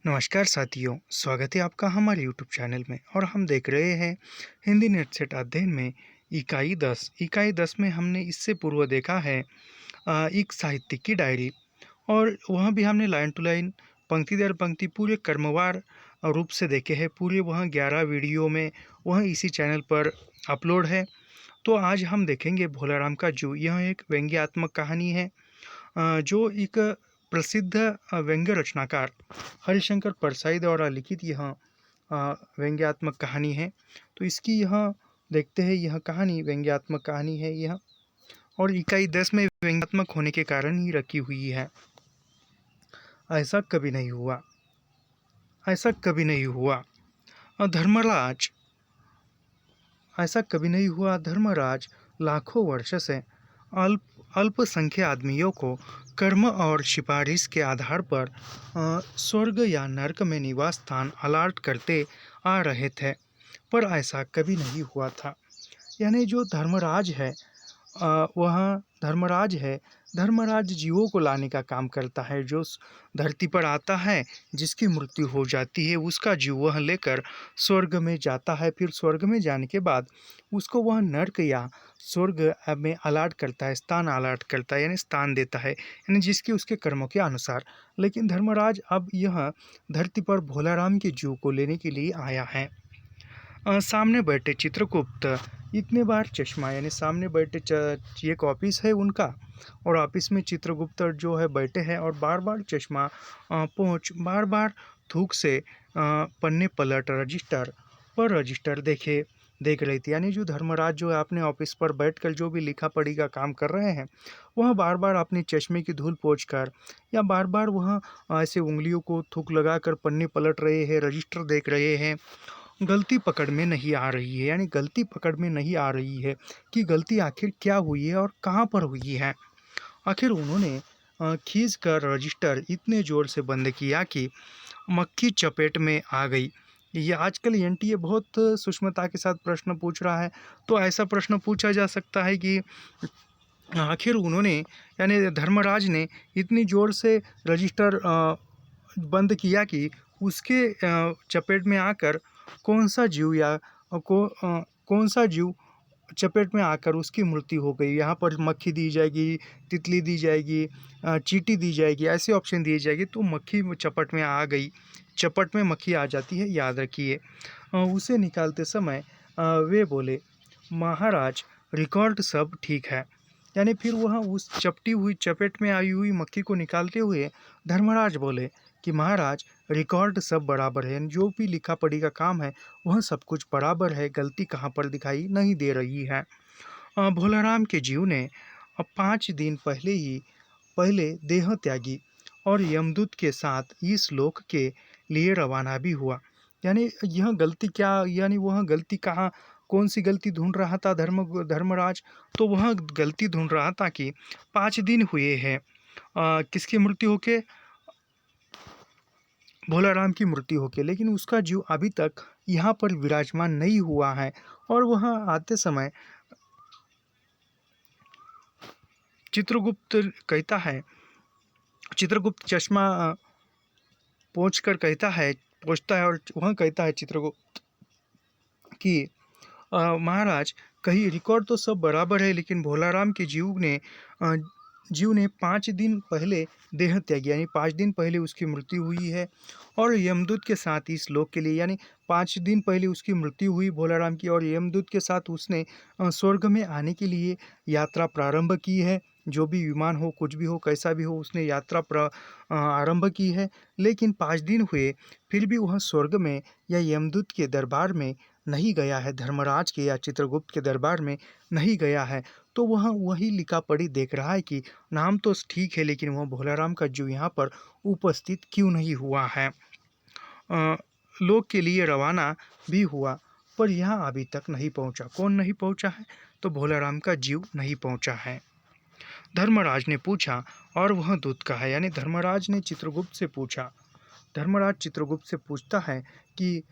नमस्कार साथियों, स्वागत है आपका हमारे यूट्यूब चैनल में। और हम देख रहे हैं हिंदी नेट सेट अध्ययन में इकाई 10 में हमने इससे पूर्व देखा है एक साहित्यिक की डायरी। और वहाँ भी हमने लाइन टू लाइन, पंक्ति दर पंक्ति पूरे क्रमवार रूप से देखे हैं। पूरे वहाँ 11 वीडियो में वह इसी चैनल पर अपलोड है। तो आज हम देखेंगे भोलाराम का जू। यह एक व्यंग्यात्मक कहानी है जो एक प्रसिद्ध व्यंग्य रचनाकार हरिशंकर परसाई द्वारा लिखित यह व्यंग्यात्मक कहानी है। तो इसकी यह देखते हैं, यह कहानी व्यंग्यात्मक कहानी है यह, और इकाई 10 में व्यंग्यात्मक होने के कारण ही रखी हुई है। ऐसा कभी नहीं हुआ, ऐसा कभी नहीं हुआ धर्मराज, ऐसा कभी नहीं हुआ धर्मराज। लाखों वर्ष से अल्पसंख्य आदमियों को कर्म और सिफारिश के आधार पर स्वर्ग या नरक में निवास स्थान अलाट करते आ रहे थे, पर ऐसा कभी नहीं हुआ था। यानी जो धर्मराज है वह धर्मराज जीवों को लाने का काम करता है। जो धरती पर आता है, जिसकी मृत्यु हो जाती है, उसका जीव वह लेकर स्वर्ग में जाता है। फिर स्वर्ग में जाने के बाद उसको वह नर्क या स्वर्ग में अलाट करता है, स्थान अलाट करता है, यानी स्थान देता है, यानी जिसके उसके कर्मों के अनुसार। लेकिन धर्मराज अब यह धरती पर भोलाराम के जीव को लेने के लिए आया है। सामने बैठे चित्रगुप्त इतने बार चश्मा, यानी सामने बैठे एक ऑफिस है उनका, और ऑफिस में चित्रगुप्त जो है बैठे हैं, और बार बार चश्मा पोंछ, बार बार थूक से पन्ने पलट रजिस्टर देख रही थी। यानी जो धर्मराज जो है अपने ऑफिस पर बैठकर जो भी लिखा पढ़ी का काम कर रहे हैं, वह बार बार अपने चश्मे की धूल पोंछकर या बार बार वह ऐसे उंगलियों को थूक लगाकर पन्ने पलट रहे हैं, रजिस्टर देख रहे हैं। गलती पकड़ में नहीं आ रही है, यानी गलती पकड़ में नहीं आ रही है कि गलती आखिर क्या हुई है और कहाँ पर हुई है। आखिर उन्होंने खींच कर रजिस्टर इतने ज़ोर से बंद किया कि मक्खी चपेट में आ गई। ये आजकल एनटीए बहुत सूक्ष्मता के साथ प्रश्न पूछ रहा है। तो ऐसा प्रश्न पूछा जा सकता है कि आखिर उन्होंने, यानी धर्मराज ने इतनी ज़ोर से रजिस्टर बंद किया कि उसके चपेट में आकर कौन सा जीव कौन सा जीव चपेट में आकर उसकी मृत्यु हो गई। यहाँ पर मक्खी दी जाएगी, तितली दी जाएगी, चींटी दी जाएगी, ऐसे ऑप्शन दिए जाएगी। तो मक्खी चपट में आ गई, चपट में मक्खी आ जाती है, याद रखिए। उसे निकालते समय वे बोले, महाराज रिकॉर्ड सब ठीक है। यानी फिर वह उस चपटी हुई चपेट में आई हुई मक्खी को निकालते हुए धर्मराज बोले कि महाराज रिकॉर्ड सब बराबर है, जो भी लिखा पढ़ी का काम है वह सब कुछ बराबर है, गलती कहाँ पर दिखाई नहीं दे रही है। भोलाराम के जीव ने अब 5 दिन पहले देह त्यागी और यमदूत के साथ इस लोक के लिए रवाना भी हुआ। यानी यह गलती क्या, यानी वह गलती कहाँ, कौन सी गलती ढूंढ रहा था धर्मराज। तो वह गलती ढूंढ रहा था कि 5 दिन हुए हैं किसकी मृत्यु होके, भोलाराम की मृत्यु होके, लेकिन उसका जीव अभी तक यहाँ पर विराजमान नहीं हुआ है। और वह आते समय चित्रगुप्त कहता है, चित्रगुप्त चश्मा पोंछता है, और वह कहता है चित्रगुप्त कि महाराज कहीं रिकॉर्ड तो सब बराबर है, लेकिन भोलाराम के जीव ने 5 दिन पहले देह त्यागी, यानी 5 दिन पहले उसकी मृत्यु हुई है। और यमदूत के साथ इस लोक के लिए, यानी 5 दिन पहले उसकी मृत्यु हुई भोलाराम की, और यमदूत के साथ उसने स्वर्ग में आने के लिए यात्रा प्रारंभ की है। जो भी विमान हो, कुछ भी हो, कैसा भी हो, उसने यात्रा आरंभ की है। लेकिन 5 दिन हुए फिर भी वह स्वर्ग में या यमदूत के दरबार में नहीं गया है, धर्मराज के या चित्रगुप्त के दरबार में नहीं गया है। तो वह वही लिखा पढ़ी देख रहा है कि नाम तो ठीक है, लेकिन वह भोलाराम का जीव यहाँ पर उपस्थित क्यों नहीं हुआ है। लोक के लिए रवाना भी हुआ, पर यहाँ अभी तक नहीं पहुँचा। कौन नहीं पहुँचा है? तो भोलाराम का जीव नहीं पहुँचा है। धर्मराज ने पूछा, और वह दूत कहा, यानी धर्मराज ने चित्रगुप्त से पूछा। धर्मराज चित्रगुप्त से पूछता है कि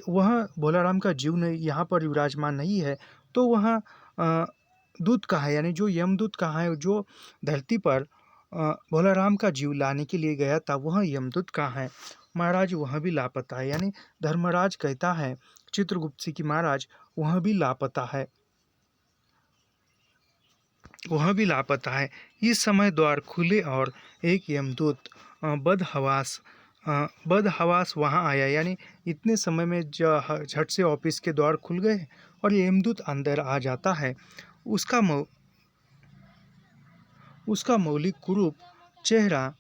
वह भोलाराम का जीव ने यहाँ पर विराजमान नहीं है, तो वह दूत कहाँ है, यानी जो यमदूत कहाँ है, जो धरती पर भोलाराम का जीव लाने के लिए गया था, वह यमदूत कहाँ है। महाराज वह भी लापता है। यानी धर्मराज कहता है चित्रगुप्त से कि महाराज वह भी लापता है, वह भी लापता है। इस समय द्वार खुले और एक यमदूत बदहवास वहाँ आया। यानी इतने समय में झट से ऑफिस के द्वार खुल गए और ये यमदूत अंदर आ जाता है। उसका उसका मौलिक कुरूप चेहरा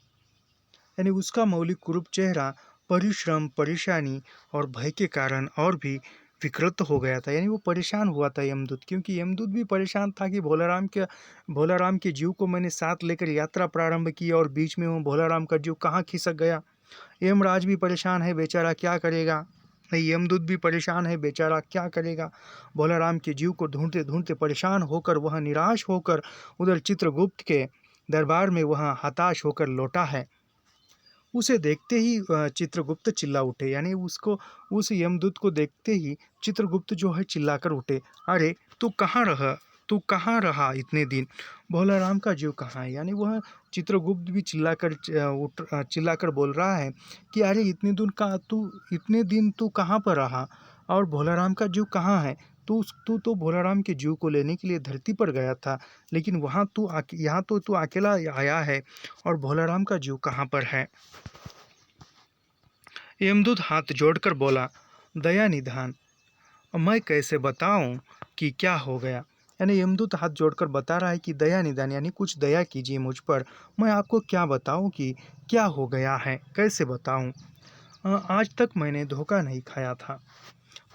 उसका मौलिक कुरूप चेहरा परिश्रम, परेशानी और भय के कारण और भी विकृत हो गया था। यानी वो परेशान हुआ था यमदूत, क्योंकि यमदूत भी परेशान था कि भोलाराम के जीव को मैंने साथ लेकर यात्रा प्रारंभ की और बीच में वो भोलाराम का जीव कहाँ खिसक गया। यमराज भी परेशान है, बेचारा क्या करेगा। यमदूत भी परेशान है, बेचारा क्या करेगा। भोलाराम के जीव को ढूंढते ढूंढते परेशान होकर वह निराश होकर उधर चित्रगुप्त के दरबार में वह हताश होकर लौटा है। उसे देखते ही चित्रगुप्त चिल्ला उठे। यानी उसको, उस यमदूत को देखते ही चित्रगुप्त जो है चिल्लाकर उठे, अरे तू कहाँ रहा इतने दिन, भोलाराम का जीव कहाँ है। यानी वह चित्रगुप्त भी चिल्लाकर बोल रहा है कि अरे इतने दिन तू कहाँ पर रहा और भोलाराम का जीव कहाँ है। तू तो भोलाराम के जीव को लेने के लिए धरती पर गया था, लेकिन यहाँ तो तू अकेला आया है और भोलाराम का जीव कहाँ पर है। यमदूत हाथ जोड़कर बोला, दया निधान, मैं कैसे बताऊं कि क्या हो गया। यानी यमदूत हाथ जोड़कर बता रहा है कि दया निदान, यानी कुछ दया कीजिए मुझ पर, मैं आपको क्या बताऊं कि क्या हो गया है, कैसे बताऊं। आज तक मैंने धोखा नहीं खाया था,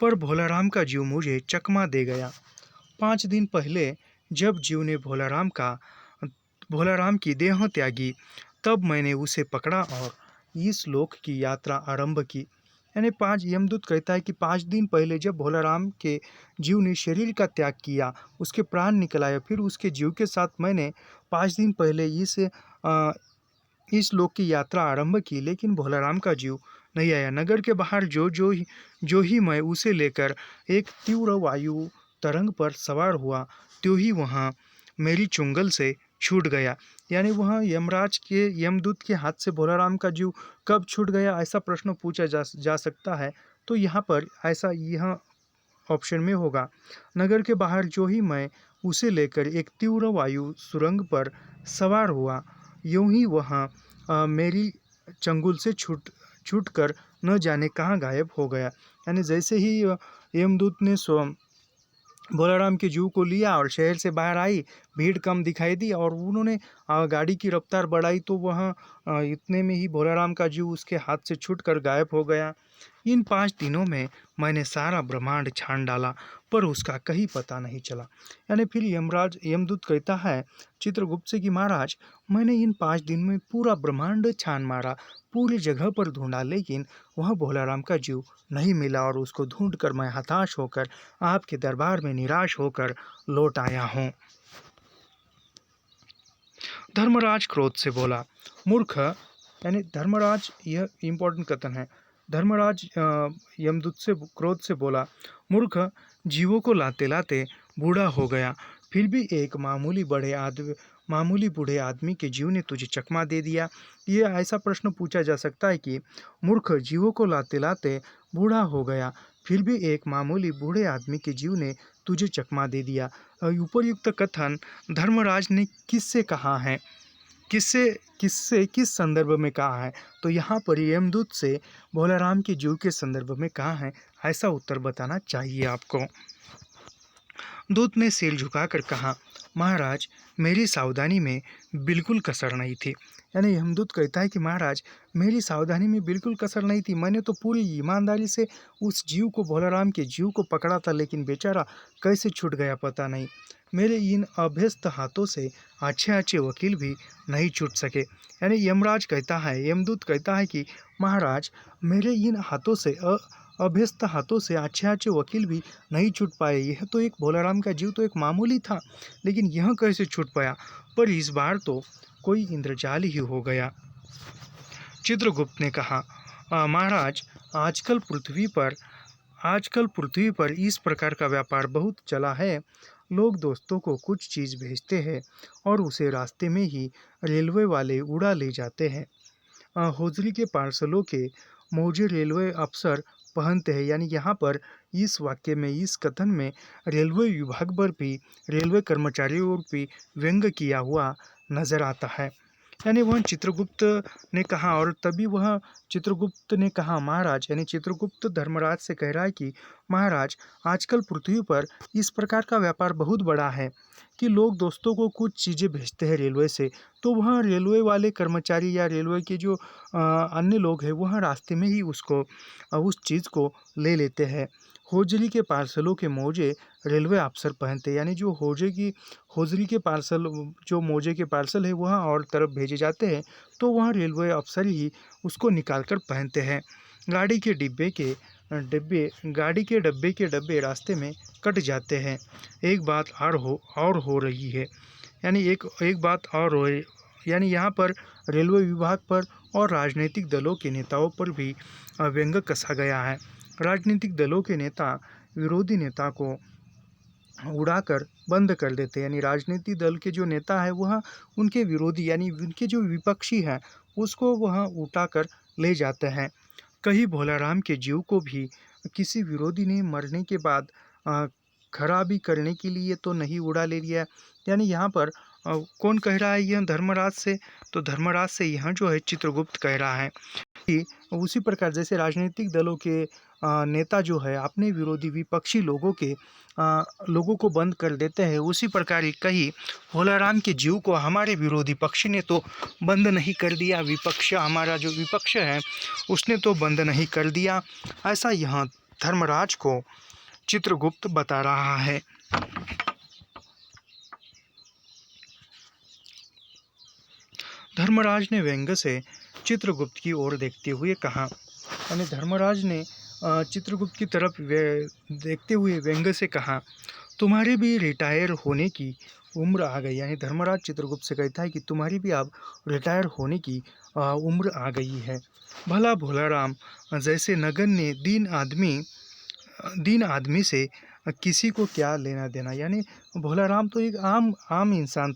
पर भोलाराम का जीव मुझे चकमा दे गया। 5 दिन पहले जब जीव ने भोलाराम की देह त्यागी, तब मैंने उसे पकड़ा और इस लोक की यात्रा आरंभ की। यानी यमदूत कहता है कि 5 दिन पहले जब भोलाराम के जीव ने शरीर का त्याग किया, उसके प्राण निकल आए, फिर उसके जीव के साथ मैंने 5 दिन पहले इस लोक की यात्रा आरंभ की, लेकिन भोलाराम का जीव नहीं आया। नगर के बाहर जो ही मैं उसे लेकर एक तीव्र वायु तरंग पर सवार हुआ, त्यों ही वहाँ मेरी चुंगल से छूट गया। यानी वह यमदूत के हाथ से भोलाराम का जीव कब छूट गया, ऐसा प्रश्न पूछा जा सकता है। तो यहाँ पर यह ऑप्शन में होगा, नगर के बाहर जो ही मैं उसे लेकर एक तीव्र वायु सुरंग पर सवार हुआ, यूं ही वह मेरी चंगुल से छूट कर न जाने कहाँ गायब हो गया। यानी जैसे ही यमदूत ने भोलाराम के जीव को लिया और शहर से बाहर आई, भीड़ कम दिखाई दी और उन्होंने गाड़ी की रफ्तार बढ़ाई, तो वह इतने में ही भोलाराम का जीव उसके हाथ से छूटकर गायब हो गया। इन 5 दिनों में मैंने सारा ब्रह्मांड छान डाला, पर उसका कहीं पता नहीं चला। यानी फिर यमदूत कहता है चित्रगुप्त से कि महाराज, मैंने इन 5 दिन में पूरा ब्रह्मांड छान मारा, पूरी जगह पर ढूंढा, लेकिन वह भोलाराम का जीव नहीं मिला और उसको ढूंढकर मैं हताश होकर आपके दरबार में निराश होकर लौट आया हूँ। धर्मराज क्रोध से बोला, मूर्ख। यानी धर्मराज, यह इम्पोर्टेंट कथन है। धर्मराज यमदूत से क्रोध से बोला, मूर्ख, जीवों को लाते लाते बूढ़ा हो गया, फिर भी एक मामूली बूढ़े आदमी के जीव ने तुझे चकमा दे दिया। ये ऐसा प्रश्न पूछा जा सकता है कि मूर्ख, जीवों को लाते लाते बूढ़ा हो गया, फिर भी एक मामूली बूढ़े आदमी के जीव ने तुझे चकमा दे दिया। उपरयुक्त कथन धर्मराज ने किससे कहा है, किस संदर्भ में कहा है? तो यहाँ पर यमदूत से भोलाराम के जीव के संदर्भ में कहा है, ऐसा उत्तर बताना चाहिए आपको। दूत ने सिर झुकाकर कहा, महाराज, मेरी सावधानी में बिल्कुल कसर नहीं थी। यानी यमदूत कहता है कि महाराज, मेरी सावधानी में बिल्कुल कसर नहीं थी, मैंने तो पूरी ईमानदारी से उस जीव को, भोलाराम के जीव को पकड़ा था, लेकिन बेचारा कैसे छूट गया पता नहीं। मेरे इन अभ्यस्त हाथों से अच्छे अच्छे वकील भी नहीं छूट सके। यानी यमदूत कहता है कि महाराज, मेरे इन अभ्यस्त हाथों से अच्छे अच्छे वकील भी नहीं छूट पाए। यह तो एक भोलाराम का जीव तो एक मामूली था, लेकिन यह कैसे छूट पाया? पर इस बार तो कोई इंद्रजाल ही हो गया। चित्रगुप्त ने कहा, महाराज, आजकल पृथ्वी पर इस प्रकार का व्यापार बहुत चला है। लोग दोस्तों को कुछ चीज़ भेजते हैं और उसे रास्ते में ही रेलवे वाले उड़ा ले जाते हैं। होजरी के पार्सलों के मौजे रेलवे अफसर पहनते हैं। यानी यहाँ पर इस वाक्य में, इस कथन में रेलवे विभाग पर भी, रेलवे कर्मचारियों पर भी व्यंग्य किया हुआ नजर आता है। यानी वह चित्रगुप्त ने कहा, और तभी वह चित्रगुप्त ने कहा, महाराज, यानी चित्रगुप्त धर्मराज से कह रहा है कि महाराज, आजकल पृथ्वी पर इस प्रकार का व्यापार बहुत बड़ा है कि लोग दोस्तों को कुछ चीज़ें भेजते हैं रेलवे से, तो वह रेलवे वाले कर्मचारी या रेलवे के जो अन्य लोग हैं वह रास्ते में ही उस चीज़ को ले लेते हैं। होजरी के पार्सलों के मौजे रेलवे अफसर पहनते हैं। यानी जो होजरी के पार्सल, जो मौजे के पार्सल है वह और तरफ भेजे जाते हैं, तो वह रेलवे अफसर ही उसको निकाल कर पहनते हैं। गाड़ी के डब्बे के डब्बे रास्ते में कट जाते हैं। एक बात और हो रही है, यानी एक बात और हो रही, यानी यहाँ पर रेलवे विभाग पर और राजनीतिक दलों के नेताओं पर भी व्यंग्य कसा गया है। राजनीतिक दलों के नेता विरोधी नेता को उड़ाकर बंद कर देते हैं। यानी राजनीतिक दल के जो नेता है वह उनके विरोधी, यानी उनके जो विपक्षी हैं उसको वह उठाकर ले जाते हैं। कहीं भोलाराम के जीव को भी किसी विरोधी ने मरने के बाद खराबी करने के लिए तो नहीं उड़ा ले लिया। यानी यहाँ पर कौन कह रहा है, यह धर्मराज से, तो धर्मराज से यहाँ जो है चित्रगुप्त कह रहा है कि उसी प्रकार जैसे राजनीतिक दलों के नेता जो है अपने विरोधी विपक्षी लोगों को बंद कर देते हैं, उसी प्रकार ही कहीं भोलाराम के जीव को हमारे विरोधी पक्ष ने तो बंद नहीं कर दिया, हमारा जो विपक्ष है उसने तो बंद नहीं कर दिया। ऐसा यहाँ धर्मराज को चित्रगुप्त बता रहा है। धर्मराज ने व्यंग्य से चित्रगुप्त की ओर देखते हुए कहा, यानी धर्मराज ने चित्रगुप्त की तरफ देखते हुए व्यंग्य से कहा, तुम्हारी भी रिटायर होने की उम्र आ गई। यानी धर्मराज चित्रगुप्त से कहता है कि तुम्हारी भी अब रिटायर होने की उम्र आ गई है। भला भोलाराम जैसे नगण्य दीन आदमी से किसी को क्या लेना देना। यानी भोलाराम तो एक आम इंसान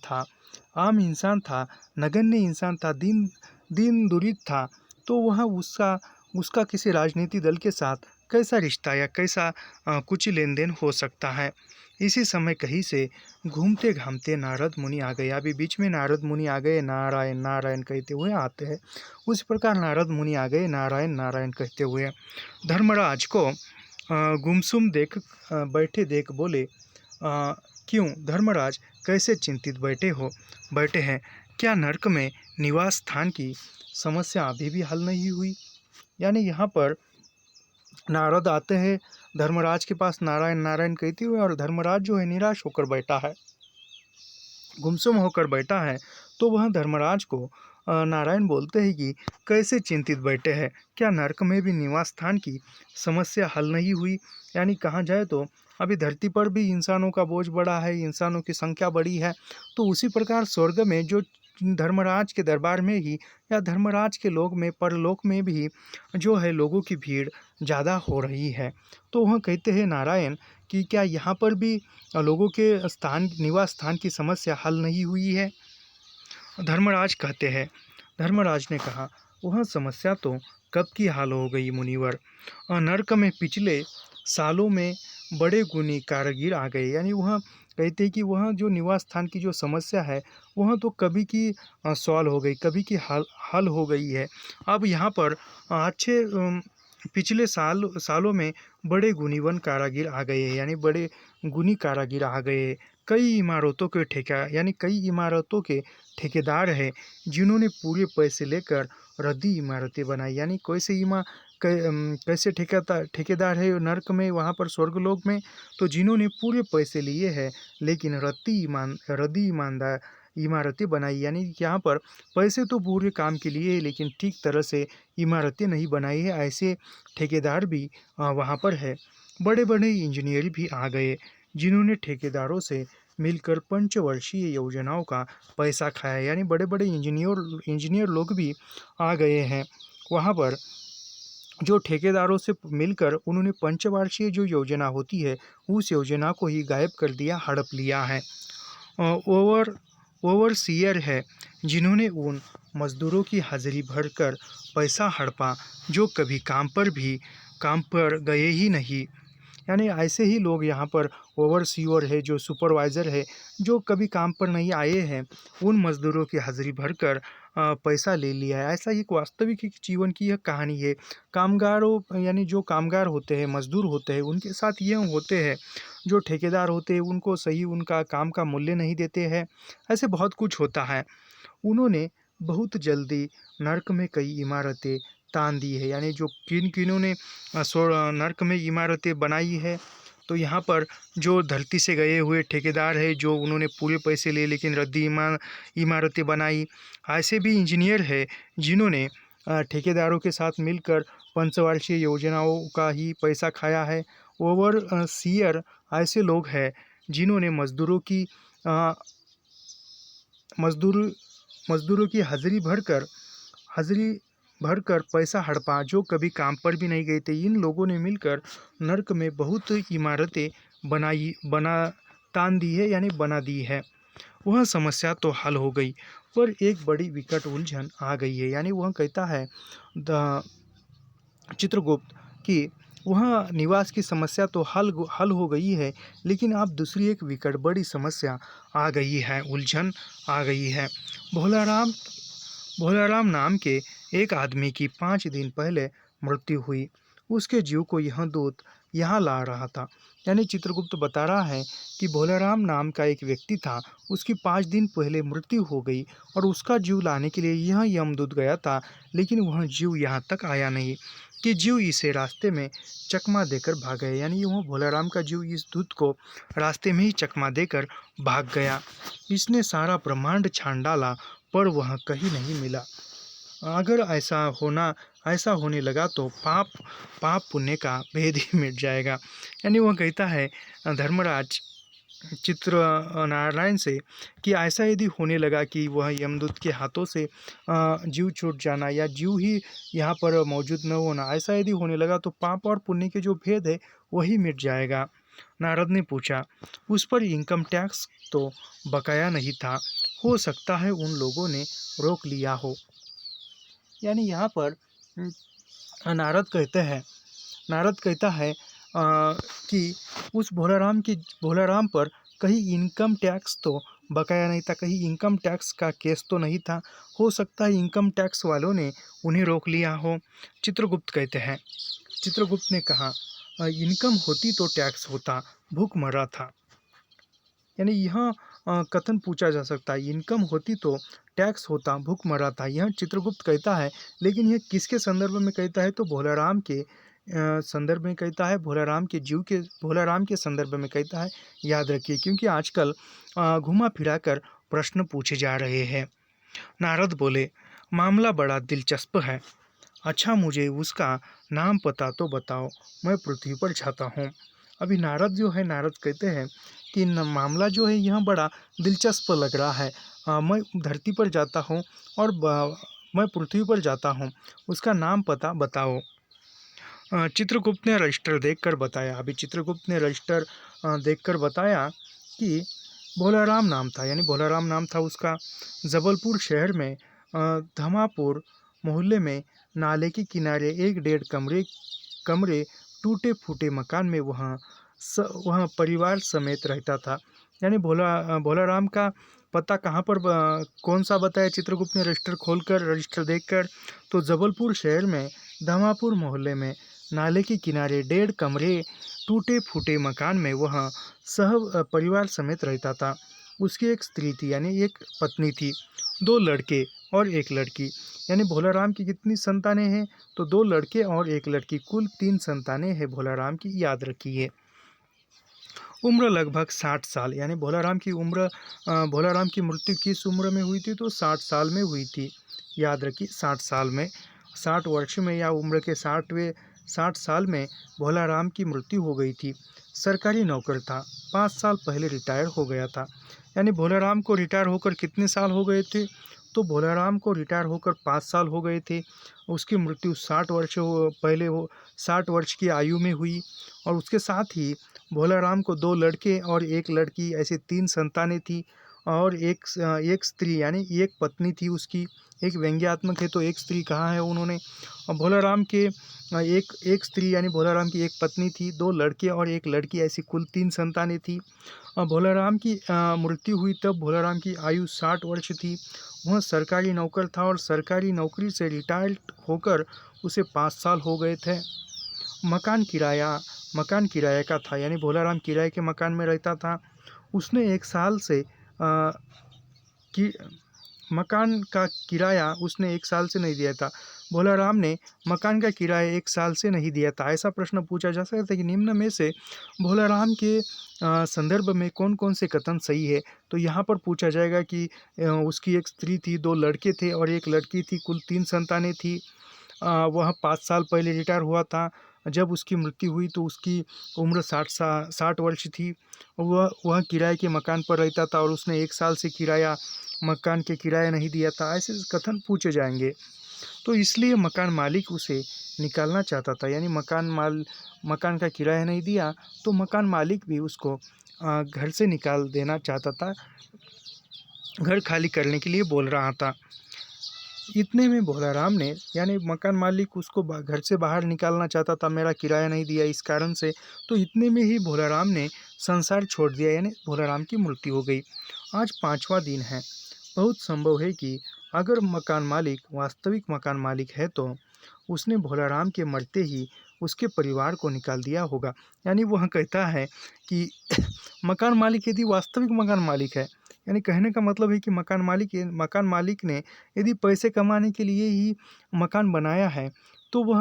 था, नगण्य इंसान था, दीन दुरित था, तो वह उसका किसी राजनीति दल के साथ कैसा रिश्ता या कैसा कुछ लेन देन हो सकता है। इसी समय कहीं से घूमते घामते नारद मुनि आ गए। अभी बीच में नारद मुनि आ गए, नारायण नारायण कहते हुए आते हैं, उसी प्रकार नारद मुनि आ गए नारायण नारायण कहते हुए। धर्मराज को गुमसुम बैठे देख बोले, क्यों धर्मराज, कैसे चिंतित बैठे हैं? क्या नरक में निवास स्थान की समस्या अभी भी हल नहीं हुई? यानी यहाँ पर नारद आते हैं धर्मराज के पास नारायण नारायण कहते हुए, और धर्मराज जो है निराश होकर बैठा है, गुमसुम होकर बैठा है। तो वह धर्मराज को नारायण बोलते हैं कि कैसे चिंतित बैठे हैं, क्या नरक में भी निवास स्थान की समस्या हल नहीं हुई? यानी कहा जाए तो अभी धरती पर भी इंसानों का बोझ बड़ा है, इंसानों की संख्या बड़ी है, तो उसी प्रकार स्वर्ग में जो धर्मराज के दरबार में ही या धर्मराज के लोग में, परलोक में भी जो है लोगों की भीड़ ज़्यादा हो रही है। तो वह कहते हैं नारायण कि क्या यहाँ पर भी लोगों के निवास स्थान की समस्या हल नहीं हुई है? धर्मराज कहते हैं, धर्मराज ने कहा, वह समस्या तो कब की हाल हो गई मुनिवर। नरक में पिछले सालों में बड़े गुणी कारीगर आ गए। यानी वह कहते हैं कि वह जो निवास स्थान की जो समस्या है वह तो कभी की सॉल्व हो गई, कभी की हल हो गई है। अब यहाँ पर पिछले सालों में बड़े गुणीवन कारीगर आ गए हैं, यानी बड़े गुणी कारीगर आ गए। कई इमारतों के ठेकेदार हैं जिन्होंने पूरे पैसे लेकर रद्दी इमारतें बनाई। यानी कैसे ठेकेदार है नरक में, वहाँ पर स्वर्गलोक में, तो जिन्होंने पूरे पैसे लिए हैं लेकिन रद्दी इमारतें बनाई। यानी यहाँ पर पैसे तो पूरे काम के लिए है लेकिन ठीक तरह से इमारतें नहीं बनाई है, ऐसे ठेकेदार भी वहाँ पर है। बड़े बड़े इंजीनियर भी आ गए जिन्होंने ठेकेदारों से मिलकर पंचवर्षीय योजनाओं का पैसा खाया। यानी बड़े बड़े इंजीनियर लोग भी आ गए हैं वहाँ पर, जो ठेकेदारों से मिलकर उन्होंने पंचवार्षिक जो योजना होती है उस योजना को ही गायब कर दिया, हड़प लिया है। ओवरसीयर है जिन्होंने उन मजदूरों की हाजिरी भरकर पैसा हड़पा जो कभी काम पर गए ही नहीं। यानी ऐसे ही लोग यहाँ पर ओवरसीयर है, जो सुपरवाइज़र है, जो कभी काम पर नहीं आए हैं, उन मज़दूरों की हाज़िरी भरकर पैसा ले लिया है। ऐसा ही एक वास्तविक एक जीवन की यह कहानी है। कामगारों यानी जो कामगार होते हैं, मज़दूर होते हैं, उनके साथ ये होते हैं। जो ठेकेदार होते हैं, उनको सही उनका काम का मूल्य नहीं देते हैं। ऐसे बहुत कुछ होता है। उन्होंने बहुत जल्दी नर्क में कई इमारतें तान दी है। यानी जो किन-किन्हों ने नर्क में इमारतें बनाई है, तो यहाँ पर जो धरती से गए हुए ठेकेदार है, जो उन्होंने पूरे पैसे लिए लेकिन रद्दी इमारतें बनाई। ऐसे भी इंजीनियर है जिन्होंने ठेकेदारों के साथ मिलकर पंचवार्षिक योजनाओं का ही पैसा खाया है। ओवरसीयर ऐसे लोग हैं जिन्होंने अ, मजदूर मज़दूरों की हाज़िरी भरकर पैसा हड़पा जो कभी काम पर भी नहीं गए थे। इन लोगों ने मिलकर नर्क में बहुत इमारतें बना तान दी है, यानी बना दी है। वह समस्या तो हल हो गई, पर एक बड़ी विकट उलझन आ गई है। यानी वह कहता है द चित्रगुप्त कि वह निवास की समस्या तो हल हो गई है, लेकिन अब दूसरी एक विकट बड़ी समस्या आ गई है, उलझन आ गई है। भोलाराम भोलाराम नाम के एक आदमी की 5 दिन पहले मृत्यु हुई। उसके जीव को यह दूत यहाँ ला रहा था। यानी चित्रगुप्त बता रहा है कि भोलाराम नाम का एक व्यक्ति था, उसकी 5 दिन पहले मृत्यु हो गई और उसका जीव लाने के लिए यह यमदूत गया था, लेकिन वह जीव यहाँ तक आया नहीं कि जीव इसे रास्ते में चकमा देकर भाग गया। यानी वह भोलाराम का जीव इस दूत को रास्ते में ही चकमा देकर भाग गया। इसने सारा ब्रह्मांड छान डाला, पर वह कहीं नहीं मिला। अगर ऐसा होने लगा तो पाप पुण्य का भेद ही मिट जाएगा। यानी वह कहता है धर्मराज चित्र नारायण से कि ऐसा यदि होने लगा कि वह यमदूत के हाथों से जीव छूट जाना या जीव ही यहाँ पर मौजूद न होना, ऐसा यदि होने लगा तो पाप और पुण्य के जो भेद है वही मिट जाएगा। नारद ने पूछा, उस पर इनकम टैक्स तो बकाया नहीं था, हो सकता है उन लोगों ने रोक लिया हो। यानी यहाँ पर नारद कहता है कि उस भोलाराम पर कहीं इनकम टैक्स तो बकाया नहीं था, कहीं इनकम टैक्स का केस तो नहीं था। हो सकता है इनकम टैक्स वालों ने उन्हें रोक लिया हो। चित्रगुप्त ने कहा, इनकम होती तो टैक्स होता, भूख मरा था। यानी यह कथन पूछा जा सकता है, इनकम होती तो टैक्स होता, भूख मरा था। यह चित्रगुप्त कहता है, लेकिन यह किसके संदर्भ में कहता है? तो भोलाराम के संदर्भ में कहता है, भोलाराम के संदर्भ में कहता है। याद रखिए, क्योंकि आजकल घुमा फिरा कर प्रश्न पूछे जा रहे हैं। नारद बोले, मामला बड़ा दिलचस्प है। अच्छा, मुझे उसका नाम पता तो बताओ, मैं पृथ्वी पर जाता हूँ। अभी नारद कहते हैं कि मामला जो है यह बड़ा दिलचस्प लग रहा है। मैं धरती पर जाता हूँ और मैं पृथ्वी पर जाता हूँ, उसका नाम पता बताओ। चित्रगुप्त ने रजिस्टर देखकर बताया। अभी चित्रगुप्त ने रजिस्टर देखकर बताया कि भोलाराम नाम था, यानी भोलाराम नाम था उसका। जबलपुर शहर में धमापुर मोहल्ले में नाले के किनारे एक 1.5 कमरे टूटे फूटे मकान में वह परिवार समेत रहता था। यानी भोलाराम का पता कहाँ पर कौन सा बताया चित्रगुप्त ने रजिस्टर देखकर? तो जबलपुर शहर में धमापुर मोहल्ले में नाले के किनारे 1.5 कमरे टूटे फूटे मकान में वह परिवार समेत रहता था। उसकी एक स्त्री थी, यानी एक पत्नी थी, 2 लड़के और 1 लड़की। यानी भोलाराम की कितनी संतानें हैं? तो 2 लड़के और 1 लड़की, कुल 3 संतानें हैं भोलाराम की, याद रखिए। उम्र लगभग 60 साल। यानी भोलाराम की मृत्यु किस उम्र में हुई थी? तो 60 साल में हुई थी। याद रखिए, 60 साल में, 60 वर्ष में या उम्र के 60 साल में भोलाराम की मृत्यु हो गई थी। सरकारी नौकर था, 5 साल पहले रिटायर हो गया था। यानी भोलाराम को रिटायर होकर कितने साल हो गए थे? तो भोलाराम को रिटायर होकर 5 साल हो गए थे। उसकी मृत्यु 60 वर्ष की आयु में हुई। और उसके साथ ही भोलाराम को 2 लड़के और 1 लड़की, ऐसे 3 संतानें थी। और एक स्त्री यानी एक पत्नी थी उसकी, एक व्यंग्यात्मक है तो एक स्त्री कहा है उन्होंने। भोलाराम के एक स्त्री यानी भोलाराम की एक पत्नी थी, 2 लड़के और एक लड़की, ऐसी कुल 3 संतानें थी। भोलाराम की मृत्यु हुई तब भोलाराम की आयु 60 वर्ष थी। वह सरकारी नौकर था और सरकारी नौकरी से रिटायर्ड होकर उसे 5 साल हो गए थे। मकान किराया का था, यानी भोलाराम किराए के मकान में रहता था। उसने 1 साल से कि मकान का किराया उसने 1 साल से नहीं दिया था। भोलाराम ने मकान का किराया 1 साल से नहीं दिया था। ऐसा प्रश्न पूछा जा सकता है कि निम्न में से भोलाराम के संदर्भ में कौन कौन से कथन सही है। तो यहाँ पर पूछा जाएगा कि उसकी एक स्त्री थी, 2 लड़के थे और एक लड़की थी, कुल 3 संतानें थी। वह 5 साल पहले रिटायर हुआ था। जब उसकी मृत्यु हुई तो उसकी उम्र 60 वर्ष थी। वह किराए के मकान पर रहता था और उसने 1 साल से मकान के किराया नहीं दिया था। ऐसे कथन पूछे जाएंगे। तो इसलिए मकान मालिक उसे निकालना चाहता था, यानी मकान का किराया नहीं दिया तो मकान मालिक भी उसको घर से निकाल देना चाहता था, घर खाली करने के लिए बोल रहा था। इतने में भोलाराम ने, यानी मकान मालिक उसको घर से बाहर निकालना चाहता था, मेरा किराया नहीं दिया इस कारण से। तो इतने में ही भोलाराम ने संसार छोड़ दिया, यानी भोलाराम की मृत्यु हो गई। आज 5वां दिन है। बहुत संभव है कि अगर मकान मालिक वास्तविक मकान मालिक है तो उसने भोलाराम के मरते ही उसके परिवार को निकाल दिया होगा। यानी वह कहता है कि मकान मालिक यदि वास्तविक मकान मालिक है, यानी कहने का मतलब है कि मकान मालिक ने यदि पैसे कमाने के लिए ही मकान बनाया है तो वह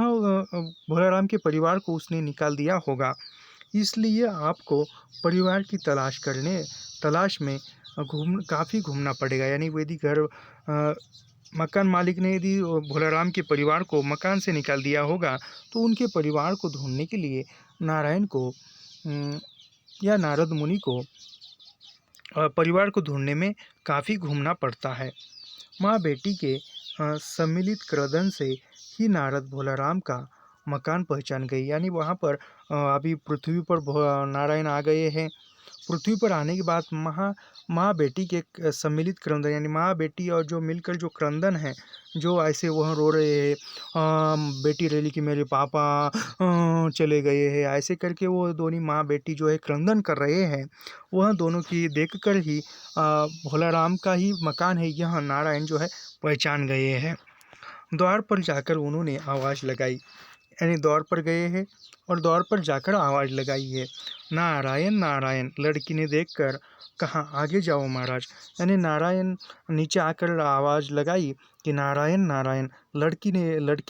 भोलाराम के परिवार को उसने निकाल दिया होगा। इसलिए आपको परिवार की तलाश में काफ़ी घूमना पड़ेगा। यानी वो यदि मकान मालिक ने यदि भोलाराम के परिवार को मकान से निकाल दिया होगा तो उनके परिवार को ढूंढने के लिए नारायण को या नारद मुनि को परिवार को ढूंढने में काफ़ी घूमना पड़ता है। माँ बेटी के सम्मिलित क्रदन से ही नारद भोलाराम का मकान पहचान गई। यानी वहाँ पर अभी पृथ्वी पर नारायण आ गए हैं। पृथ्वी पर आने के बाद माँ बेटी के सम्मिलित क्रंदन, यानी माँ बेटी और जो मिलकर जो क्रंदन है, जो ऐसे वह रो रहे हैं, बेटी रेली कि मेरे पापा चले गए हैं, ऐसे करके वो दोनों माँ बेटी जो है क्रंदन कर रहे हैं, वह दोनों की देखकर ही भोलाराम का ही मकान है यह नारायण जो है पहचान गए हैं। द्वार पर जाकर उन्होंने आवाज़ लगाई, यानी द्वार पर गए हैं और द्वार पर जाकर आवाज़ लगाई है, नारायण नारायण। लड़की ने देखकर कहा, आगे जाओ महाराज। यानी नारायण नीचे आकर आवाज़ लगाई कि नारायण नारायण। लड़की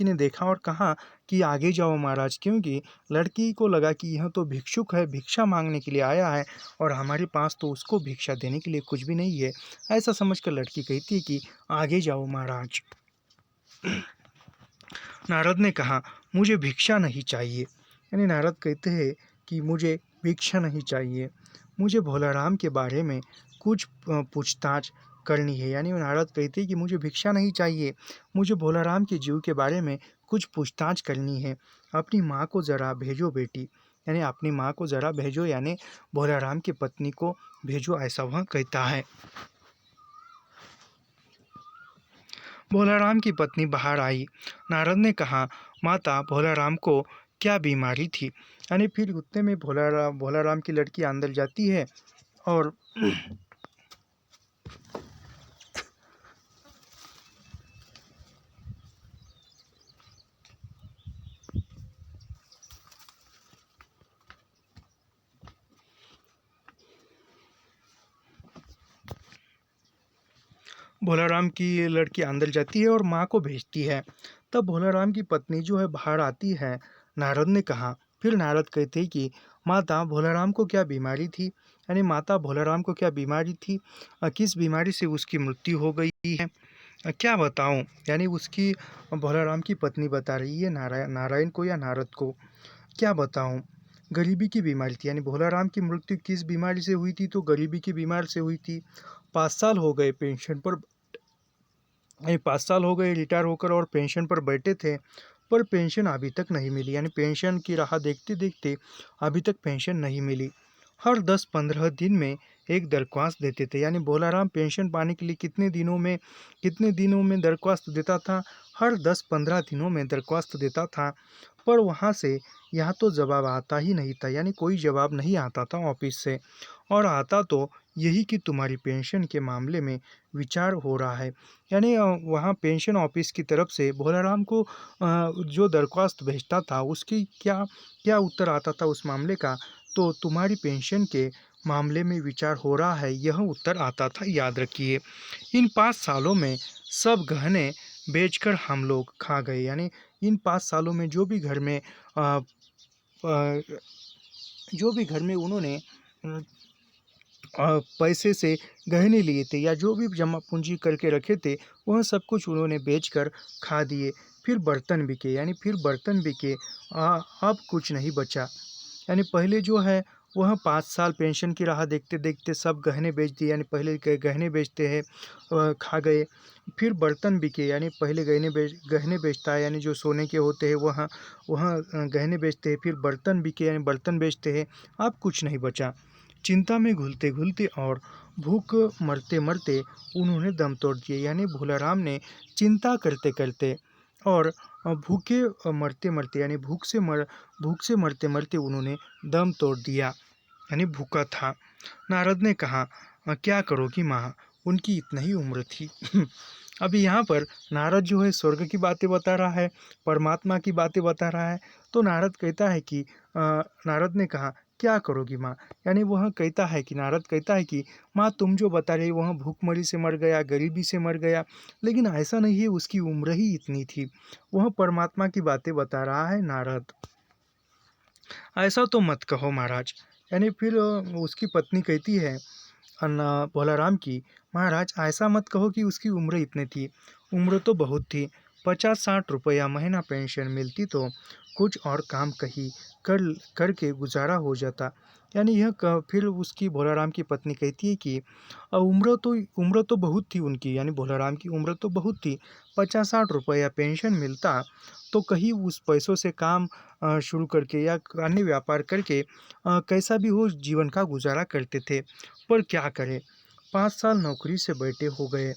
ने देखा और कहा कि आगे जाओ महाराज, क्योंकि लड़की को लगा कि यह तो भिक्षुक है, भिक्षा मांगने के लिए आया है और हमारे पास तो उसको भिक्षा देने के लिए कुछ भी नहीं है। ऐसा समझकर लड़की कहती है कि आगे जाओ महाराज। नारद ने कहा, मुझे भिक्षा नहीं चाहिए। यानी नारद कहते हैं कि मुझे भिक्षा नहीं चाहिए, मुझे भोलाराम के बारे में कुछ पूछताछ करनी है। यानी नारद कहते हैं कि मुझे भिक्षा नहीं चाहिए, मुझे भोलाराम के जीव के बारे में कुछ पूछताछ करनी है। अपनी माँ को ज़रा भेजो बेटी, यानी अपनी माँ को ज़रा भेजो, यानी भोलाराम की पत्नी को भेजो, ऐसा वह कहता है। भोलाराम की पत्नी बाहर आई। नारद ने कहा, माता भोलाराम को क्या बीमारी थी। यानी फिर उतने में भोलाराम की लड़की अंदर जाती है और भोलाराम की लड़की अंदर जाती है और माँ को भेजती है। तब भोलाराम की पत्नी जो है बाहर आती है। नारद ने कहा, फिर नारद कहते हैं कि माता भोलाराम को क्या बीमारी थी। यानी माता भोलाराम को क्या बीमारी थी, किस बीमारी से उसकी मृत्यु हो गई है, क्या बताऊं। यानी उसकी भोलाराम की पत्नी बता रही है नारायण को या नारद को, क्या बताऊं, गरीबी की बीमारी थी। यानी भोलाराम की मृत्यु किस बीमारी से हुई थी, तो गरीबी की बीमारी से हुई थी। 5 साल हो गए पेंशन पर, 5 साल हो गए रिटायर होकर और पेंशन पर बैठे थे, पर पेंशन अभी तक नहीं मिली। यानी पेंशन की राह देखते देखते अभी तक पेंशन नहीं मिली। हर 10-15 दिन में एक दरख्वास्त देते थे। यानी भोलाराम पेंशन पाने के लिए कितने दिनों में दरख्वास्त देता था? हर 10-15 दिनों में दरख्वास्त देता था। पर वहाँ से यहाँ तो जवाब आता ही नहीं था, यानी कोई जवाब नहीं आता था ऑफिस से। और आता तो यही कि तुम्हारी पेंशन के मामले में विचार हो रहा है। यानी वहाँ पेंशन ऑफिस की तरफ से भोलाराम को जो दरख्वास्त भेजता था उसकी क्या क्या उत्तर आता था उस मामले का? तो तुम्हारी पेंशन के मामले में विचार हो रहा है, यह उत्तर आता था, याद रखिए। इन 5 सालों में सब गहने बेचकर हम लोग खा गए। यानी इन 5 सालों में अ, अ, जो भी घर में उन्होंने पैसे से गहने लिए थे या जो भी जमा पूंजी करके रखे थे, वह सब कुछ उन्होंने बेचकर खा दिए। फिर बर्तन बिके, यानी फिर बर्तन बिके। अब कुछ नहीं बचा। यानी पहले जो है वह 5 साल पेंशन की राह देखते देखते सब गहने बेच दिए। यानी पहले गहने बेचते हैं, खा गए। फिर बर्तन बिके, यानी पहले गहने बेचता है, यानी जो सोने के होते हैं वह गहने बेचते हैं। फिर बर्तन बिके, यानी बर्तन बेचते हैं। अब कुछ नहीं बचा। चिंता में घुलते घुलते और भूख मरते मरते उन्होंने दम तोड़ दिए। यानी भोलाराम ने चिंता करते करते और मरते मरते यानी भूख से मरते मरते उन्होंने दम तोड़ दिया। यानी भूखा था। नारद ने कहा, क्या करोगी माँ? उनकी इतनी ही उम्र थी। अभी यहाँ पर नारद जो है स्वर्ग की बातें बता रहा है, परमात्मा की बातें बता रहा है। तो नारद ने कहा, क्या करोगी माँ? यानी वह कहता है कि नारद कहता है कि माँ, तुम जो बता रही वह भूखमरी से मर गया, गरीबी से मर गया, लेकिन ऐसा नहीं है, उसकी उम्र ही इतनी थी। वह परमात्मा की बातें बता रहा है नारद। ऐसा तो मत कहो महाराज। यानी फिर उसकी पत्नी कहती है भोलाराम की, महाराज ऐसा मत कहो कि उसकी उम्र इतनी थी। उम्र तो बहुत थी। 50-60 रुपया महीना पेंशन मिलती तो कुछ और काम कहीं कर करके गुजारा हो जाता। यानी फिर उसकी भोलाराम की पत्नी कहती है कि उम्र तो बहुत थी उनकी, यानी भोलाराम की उम्र तो बहुत थी। 50-60 रुपया पेंशन मिलता तो कहीं उस पैसों से काम शुरू करके या अन्य व्यापार करके कैसा भी हो जीवन का गुजारा करते थे। पर क्या करें, 5 साल नौकरी से बैठे हो गए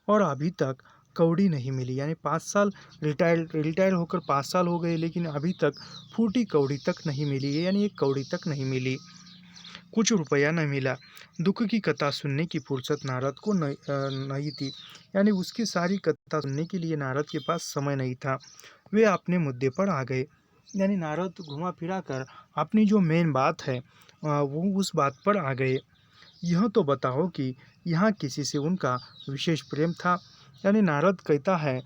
और अभी तक कौड़ी नहीं मिली। यानी 5 साल रिटायर होकर 5 साल हो गए, लेकिन अभी तक फूटी कौड़ी तक नहीं मिली है। यानी एक कौड़ी तक नहीं मिली, कुछ रुपया न मिला। दुख की कथा सुनने की फुर्सत नारद को नहीं थी। यानी उसकी सारी कथा सुनने के लिए नारद के पास समय नहीं था। वे अपने मुद्दे पर आ गए। यानी नारद घुमा फिरा कर अपनी जो मेन बात है वो उस बात पर आ गए। यह तो बताओ कि यहाँ किसी से उनका विशेष प्रेम था? यानी नारद कहता है